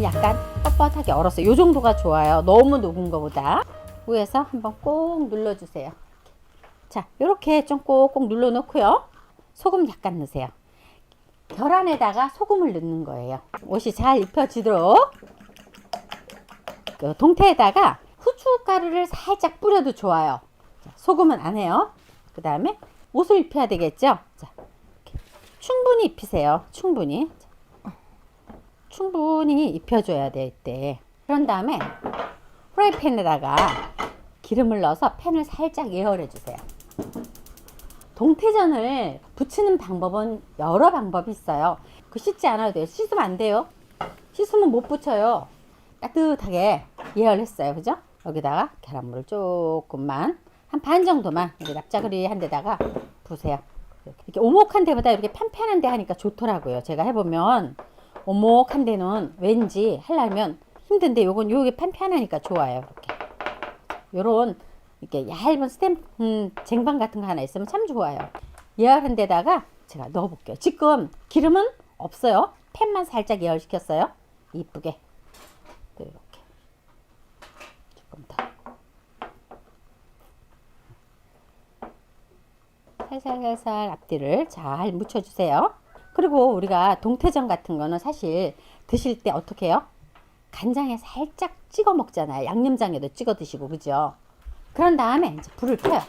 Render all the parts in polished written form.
약간 뻣뻣하게 얼었어요. 요 정도가 좋아요. 너무 녹은 거보다. 위에서 한번 꼭 눌러주세요. 자, 이렇게 좀 꼭꼭 눌러 놓고요. 소금 약간 넣으세요. 계란에다가 소금을 넣는 거예요. 옷이 잘 입혀지도록. 그 동태에다가 후춧가루를 살짝 뿌려도 좋아요. 자, 소금은 안 해요. 그 다음에 옷을 입혀야 되겠죠. 자, 충분히 입히세요. 충분히. 충분히 입혀줘야 될 때. 그런 다음에 프라이팬에다가 기름을 넣어서 팬을 살짝 예열해 주세요. 동태전을 부치는 방법은 여러 방법이 있어요. 그 씻지 않아도 돼요. 씻으면 안 돼요. 씻으면 못 부쳐요. 따뜻하게 예열했어요. 그죠? 여기다가 계란물을 조금만 한 반 정도만 이렇게 납작으리한 데다가 부으세요. 이렇게 오목한 데보다 이렇게 편편한 데 하니까 좋더라고요. 제가 해보면 오목한 데는 왠지 하려면 힘든데 요게 편편하니까 좋아요. 이렇게 요런 이렇게 얇은 쟁반 같은 거 하나 있으면 참 좋아요. 예열한 데다가 제가 넣어 볼게요. 지금 기름은 없어요. 팬만 살짝 예열시켰어요. 이쁘게 이렇게 조금 더 살살살살 앞뒤를 잘 묻혀주세요. 그리고 우리가 동태전 같은 거는 사실 드실 때 어떻게 해요? 간장에 살짝 찍어 먹잖아요. 양념장에도 찍어 드시고, 그죠? 그런 다음에 이제 불을 켜요.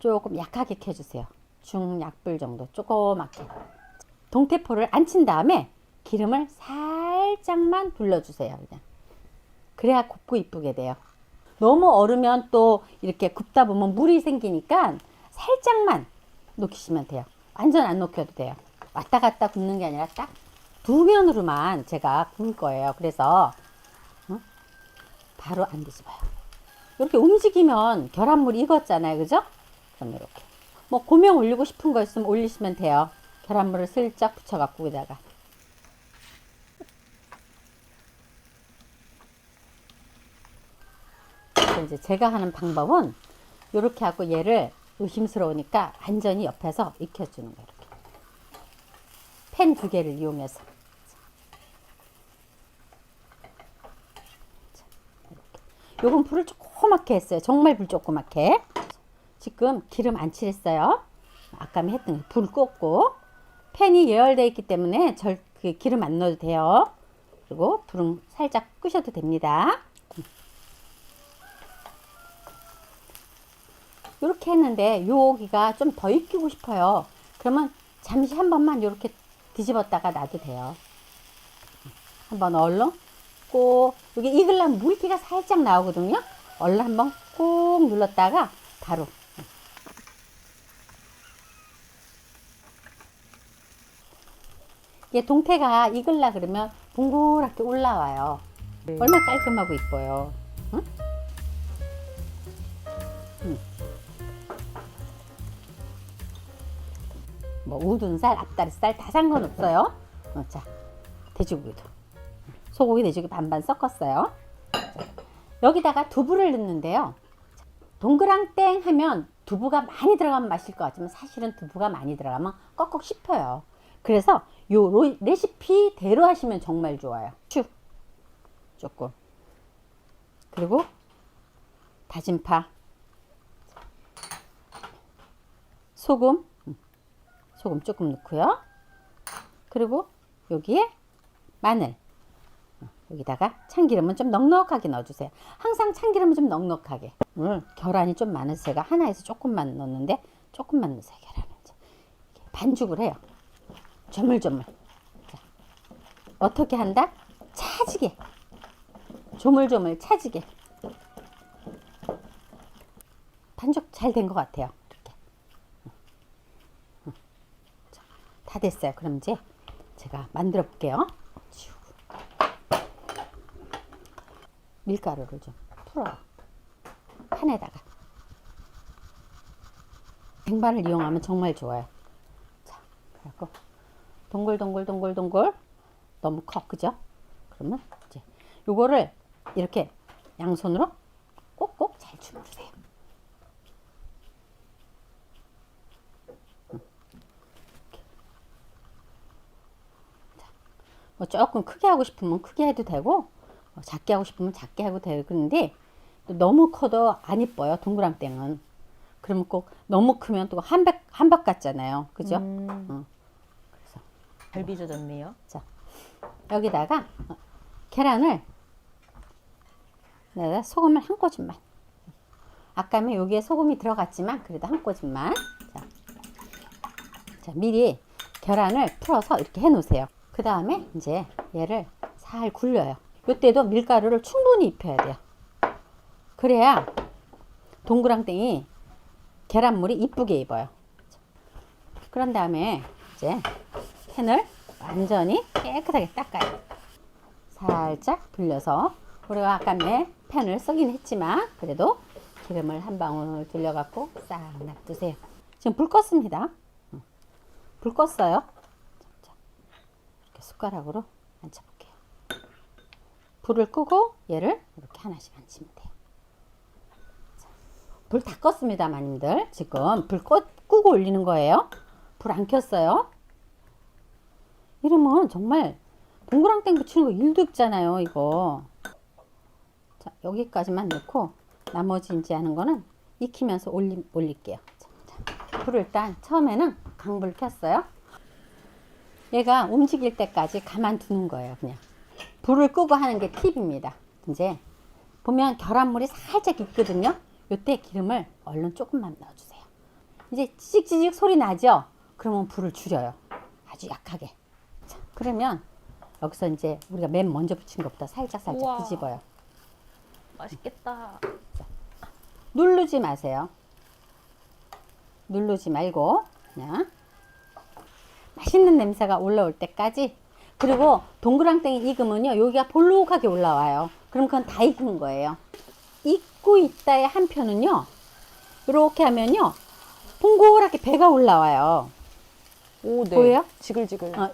조금 약하게 켜주세요. 중약불 정도 조그맣게. 동태포를 안친 다음에 기름을 살짝만 둘러주세요. 그냥. 그래야 곱고 이쁘게 돼요. 너무 얼으면 또 이렇게 굽다 보면 물이 생기니까 살짝만 녹이시면 돼요. 완전 안 녹여도 돼요. 왔다 갔다 굽는 게 아니라 딱 두 면으로만 제가 구울 거예요. 그래서 바로 안 뒤집어요. 이렇게 움직이면 계란물이 익었잖아요. 그죠? 그럼 이렇게 뭐 고명 올리고 싶은 거 있으면 올리시면 돼요. 계란물을 슬쩍 붙여 갖고 여기다가 이제 제가 하는 방법은 이렇게 하고 얘를 의심스러우니까 완전히 옆에서 익혀주는 거예요. 이렇게. 팬 두 개를 이용해서. 요건 불을 조그맣게 했어요. 정말 불 조그맣게. 지금 기름 안 칠했어요. 아까 했던 불 꽂고 팬이 예열되어 있기 때문에 그 기름 안 넣어도 돼요. 그리고 불은 살짝 끄셔도 됩니다. 이렇게 했는데 여기가 좀 더 익히고 싶어요. 그러면 잠시 한 번만 이렇게 뒤집었다가 놔도 돼요. 한번 얼른 꼭 여기 익으려면 물기가 살짝 나오거든요. 얼른 한번 꼭 눌렀다가 바로 이게 동태가 익으려 그러면 붕그랗게 올라와요. 얼마나 깔끔하고 이뻐요. 응? 뭐 우둔살, 앞다리살 다 상관없어요. 자, 돼지고기도 소고기, 돼지고기 반반 섞었어요. 자, 여기다가 두부를 넣는데요. 동그랑땡 하면 두부가 많이 들어가면 맛있을 것 같지만 사실은 두부가 많이 들어가면 꺽꺽 씹혀요. 그래서 요 레시피대로 하시면 정말 좋아요. 추 조금, 그리고 다진 파, 소금 조금 넣고요. 그리고 여기에 마늘, 여기다가 참기름은 좀 넉넉하게 넣어주세요. 항상 참기름은 좀 넉넉하게. 오늘 계란이 좀 많아서 제가 하나에서 조금만 넣었는데 조금만 넣으세요. 계란을 반죽을 해요. 조물조물. 자, 어떻게 한다? 차지게, 조물조물 차지게. 반죽 잘 된 것 같아요. 이렇게. 자, 다 됐어요. 그럼 이제 제가 만들어 볼게요. 밀가루를 좀 풀어요. 판에다가. 쟁반을 이용하면 정말 좋아요. 자, 그래갖고 동글동글 너무 커, 그죠? 그러면 이제 요거를 이렇게 양손으로 꼭꼭 잘 주무르세요. 뭐 조금 크게 하고 싶으면 크게 해도 되고 작게 하고 싶으면 작게 하고 되고 그런데 너무 커도 안 이뻐요. 동그랑땡은. 그러면 꼭 너무 크면 또 한박 같잖아요. 그죠? 그래서 잘 빚어졌네요. 자, 여기다가 계란을 소금을 한 꼬집만. 아까는 여기에 소금이 들어갔지만 그래도 한 꼬집만. 자, 미리 계란을 풀어서 이렇게 해 놓으세요. 그 다음에 이제 얘를 살 굴려요. 이때도 밀가루를 충분히 입혀야 돼요. 그래야 동그랑땡이 계란물이 이쁘게 익어요. 그런 다음에 이제 팬을 완전히 깨끗하게 닦아요. 살짝 불려서 우리가 아까 팬을 쓰긴 했지만 그래도 기름을 한 방울 들려갖고 싹 놔두세요. 지금 불 껐습니다. 불 껐어요. 자, 이렇게 숟가락으로 만져볼게요. 불을 끄고 얘를 이렇게 하나씩 만지면 돼요. 불 다 껐습니다, 마님들. 지금 불 끄고 올리는 거예요. 불 안 켰어요. 이러면 정말 동그랑땡 붙이는 거 일도 없잖아요, 이거. 자, 여기까지만 넣고 나머지 이제 하는 거는 익히면서 올릴게요. 자, 불을 일단 처음에는 강불 켰어요. 얘가 움직일 때까지 가만두는 거예요, 그냥. 불을 끄고 하는 게 팁입니다. 이제 보면 계란물이 살짝 익거든요. 요때 기름을 얼른 조금만 넣어주세요. 이제 찌직찌직 소리 나죠? 그러면 불을 줄여요. 아주 약하게. 자, 그러면 여기서 이제 우리가 맨 먼저 붙인 것부터 살짝 우와. 뒤집어요. 맛있겠다. 자, 누르지 마세요. 누르지 말고 그냥 맛있는 냄새가 올라올 때까지. 그리고 동그랑땡이 익으면요 여기가 볼록하게 올라와요. 그럼 그건 다 익은 거예요. 익고 있다의 한편은요 이렇게 하면요 동그랗게 배가 올라와요. 오, 네. 보여요? 지글지글. 다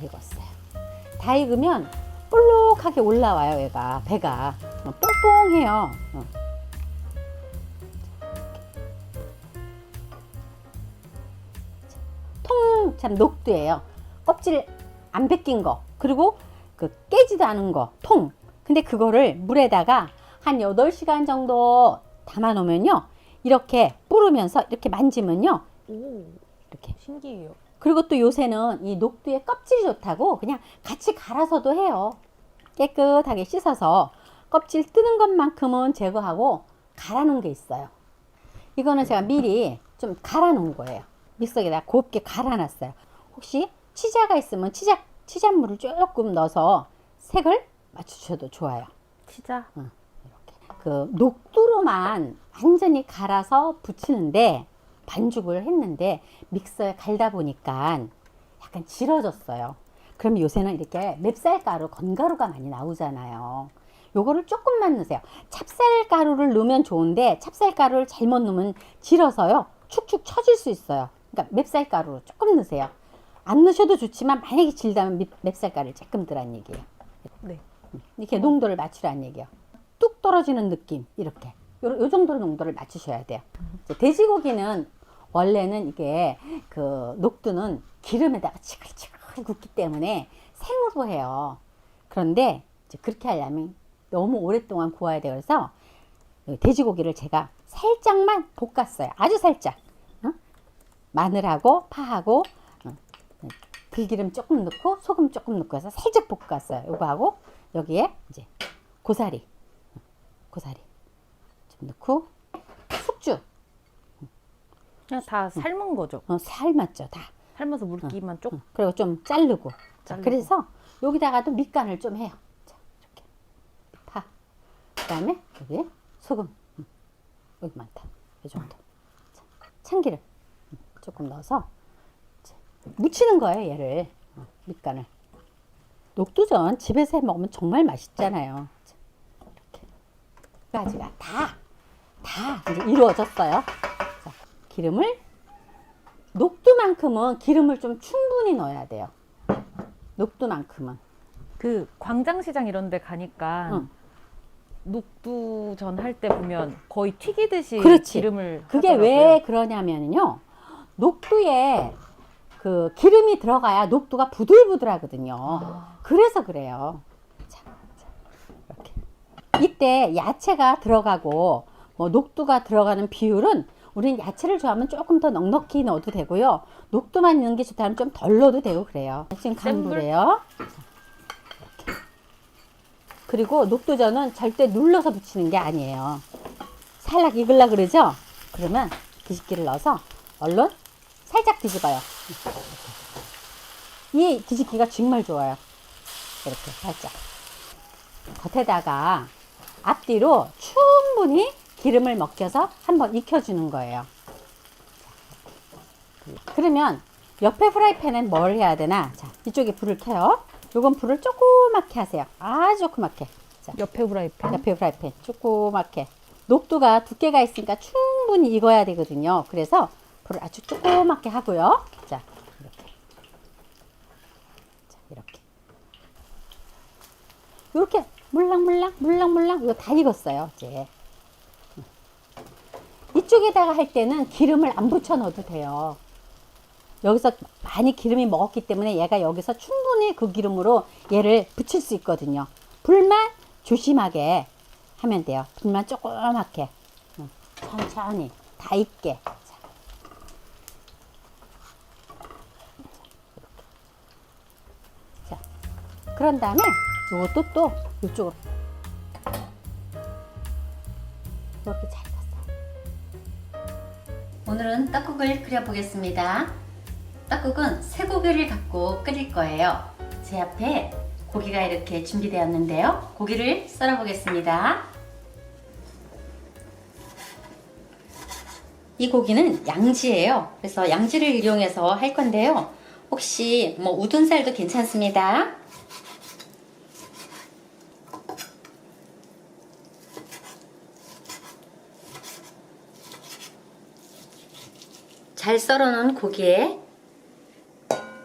익었어요. 다 익으면 볼록하게 올라와요. 얘가 배가 뽕뽕해요. 통 참 녹두예요. 껍질 안 벗긴 거 그리고 그 깨지도 않은 거 통. 근데 그거를 물에다가 한 8시간 정도 담아 놓으면요 이렇게 뿌르면서 이렇게 만지면요 오, 이렇게. 신기해요. 그리고 또 요새는 이 녹두의 껍질이 좋다고 그냥 같이 갈아서도 해요. 깨끗하게 씻어서 껍질 뜨는 것만큼은 제거하고 갈아 놓은 게 있어요. 이거는 제가 미리 좀 갈아 놓은 거예요. 믹서기에다 곱게 갈아 놨어요. 혹시 치자가 있으면 치자물을 조금 넣어서 색을 맞추셔도 좋아요. 치자. 이렇게. 그 녹두로만 완전히 갈아서 붙이는데 반죽을 했는데 믹서에 갈다 보니까 약간 질어졌어요. 그럼 요새는 이렇게 맵쌀가루, 건가루가 많이 나오잖아요. 요거를 조금만 넣으세요. 찹쌀가루를 넣으면 좋은데 찹쌀가루를 잘못 넣으면 질어서요 축축 처질 수 있어요. 그러니까 맵쌀가루 조금 넣으세요. 안 넣으셔도 좋지만 만약에 질다면 맵쌀가루를 조금 넣으란 얘기예요. 네. 이렇게 농도를 맞추라는 얘기예요. 뚝 떨어지는 느낌 이렇게 요 정도로 농도를 맞추셔야 돼요. 이제 돼지고기는 원래는 이게 그 녹두는 기름에다가 치글치글 굽기 때문에 생으로 해요. 그런데 이제 그렇게 하려면 너무 오랫동안 구워야 돼요. 그래서 돼지고기를 제가 살짝만 볶았어요. 아주 살짝. 마늘하고 파하고 들기름 조금 넣고 소금 조금 넣고 해서 살짝 볶았어요. 요거하고 여기에 이제 고사리 좀 넣고 숙주 그냥 다 삶은 거죠. 삶았죠 다. 삶아서 물기만 쪽. 그리고 좀 자르고. 자, 자르고. 그래서 여기다가도 밑간을 좀 해요. 자, 이렇게 파. 그다음에 여기 소금. 여기 많다. 이 정도. 자, 참기름 조금 넣어서 이제 묻히는 거예요. 얘를 밑간을. 녹두전 집에서 해 먹으면 정말 맛있잖아요. 자, 이렇게 두 가지가 다 이제 이루어졌어요. 자, 기름을 녹두만큼은 기름을 좀 충분히 넣어야 돼요. 녹두만큼은. 그 광장시장 이런 데 가니까 응. 녹두전 할 때 보면 거의 튀기듯이 그렇지. 기름을 그게 하더라고요. 왜 그러냐면요. 녹두에 그 기름이 들어가야 녹두가 부들부들하거든요. 그래서 그래요. 자, 이렇게. 이때 야채가 들어가고 뭐 녹두가 들어가는 비율은 우린 야채를 좋아하면 조금 더 넉넉히 넣어도 되고요. 녹두만 넣는 게 좋다면 좀 덜 넣어도 되고 그래요. 지금 강불이에요. 그리고 녹두전은 절대 눌러서 붙이는 게 아니에요. 살짝 익으려 그러죠? 그러면 뒤집기를 넣어서 얼른 살짝 뒤집어요. 이 뒤집기가 정말 좋아요. 이렇게 살짝. 겉에다가 앞뒤로 충분히 기름을 먹혀서 한번 익혀주는 거예요. 그러면 옆에 프라이팬엔 뭘 해야 되나? 자, 이쪽에 불을 켜요. 요건 불을 조그맣게 하세요. 아주 조그맣게. 자, 옆에 후라이팬. 옆에 프라이팬 조그맣게. 녹두가 두께가 있으니까 충분히 익어야 되거든요. 그래서 불을 아주 조그맣게 하고요. 자, 이렇게. 자, 이렇게. 이렇게 물랑물랑 이거 다 익었어요. 이제 이쪽에다가 할 때는 기름을 안 붙여 넣어도 돼요. 여기서 많이 기름이 먹었기 때문에 얘가 여기서 충분히 그 기름으로 얘를 붙일 수 있거든요. 불만 조심하게 하면 돼요. 불만 조그맣게 천천히 다 익게. 자, 그런 다음에 이것도 또 이쪽으로 이렇게 잘 탔어요. 오늘은 떡국을 끓여 보겠습니다. 떡국은 쇠고기를 갖고 끓일 거예요. 제 앞에 고기가 이렇게 준비되었는데요. 고기를 썰어 보겠습니다. 이 고기는 양지예요. 그래서 양지를 이용해서 할 건데요. 혹시 뭐 우둔살도 괜찮습니다. 잘 썰어 놓은 고기에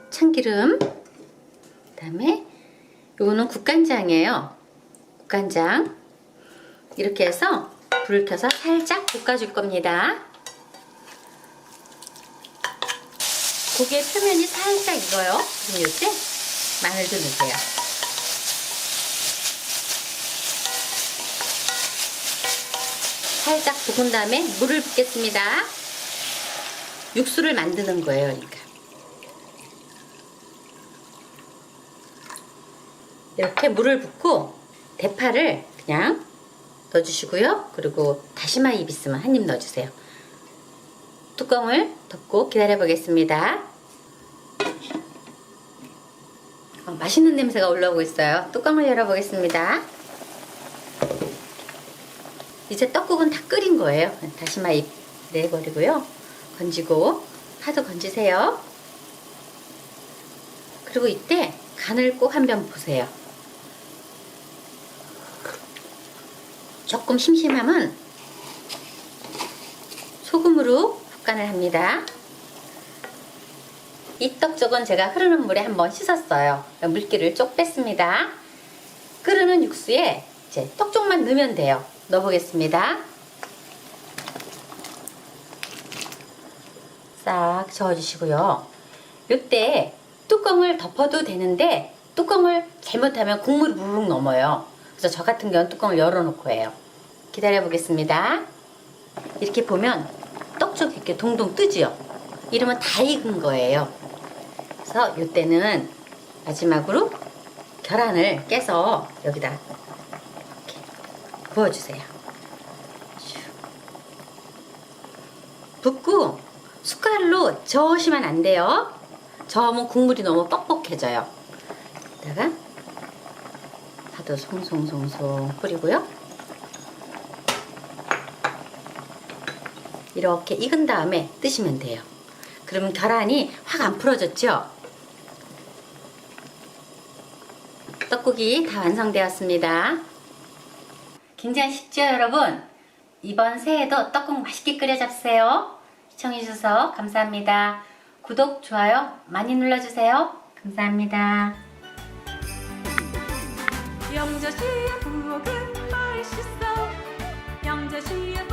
참기름, 그 다음에 요거는 국간장이에요. 국간장 이렇게 해서 불을 켜서 살짝 볶아줄 겁니다. 고기의 표면이 살짝 익어요. 그럼 이때 마늘도 넣으세요. 살짝 볶은 다음에 물을 붓겠습니다. 육수를 만드는 거예요. 그러니까 이렇게 물을 붓고 대파를 그냥 넣어주시고요. 그리고 다시마 잎 있으면 한 입 넣어주세요. 뚜껑을 덮고 기다려 보겠습니다. 맛있는 냄새가 올라오고 있어요. 뚜껑을 열어 보겠습니다. 이제 떡국은 다 끓인 거예요. 다시마 잎 내버리고요. 건지고 파도 건지세요. 그리고 이때 간을 꼭 한번 보세요. 조금 심심하면 소금으로 푹간을 합니다. 이 떡쪽은 제가 흐르는 물에 한번 씻었어요. 물기를 쪽 뺐습니다. 끓는 육수에 이제 떡쪽만 넣으면 돼요. 넣어보겠습니다. 싹 저어주시고요. 이때 뚜껑을 덮어도 되는데 뚜껑을 잘못하면 국물이 무르륵 넘어요. 그래서 저 같은 경우는 뚜껑을 열어놓고 해요. 기다려 보겠습니다. 이렇게 보면 떡쪽이 이렇게 동동 뜨지요. 이러면 다 익은 거예요. 그래서 이때는 마지막으로 계란을 깨서 여기다 이렇게 부어주세요. 붓고 숟갈로 저으시면 안 돼요. 저으면 국물이 너무 뻑뻑해져요. 이따가 파도 송송송송 뿌리고요. 이렇게 익은 다음에 뜨시면 돼요. 그러면 계란이 확 안 풀어졌죠? 떡국이 다 완성되었습니다. 굉장히 쉽죠, 여러분? 이번 새해도 떡국 맛있게 끓여 잡으세요. 시청해주셔서 감사합니다. 구독, 좋아요 많이 눌러주세요. 감사합니다. 영자씨의 부엌은 맛있어. 영자씨의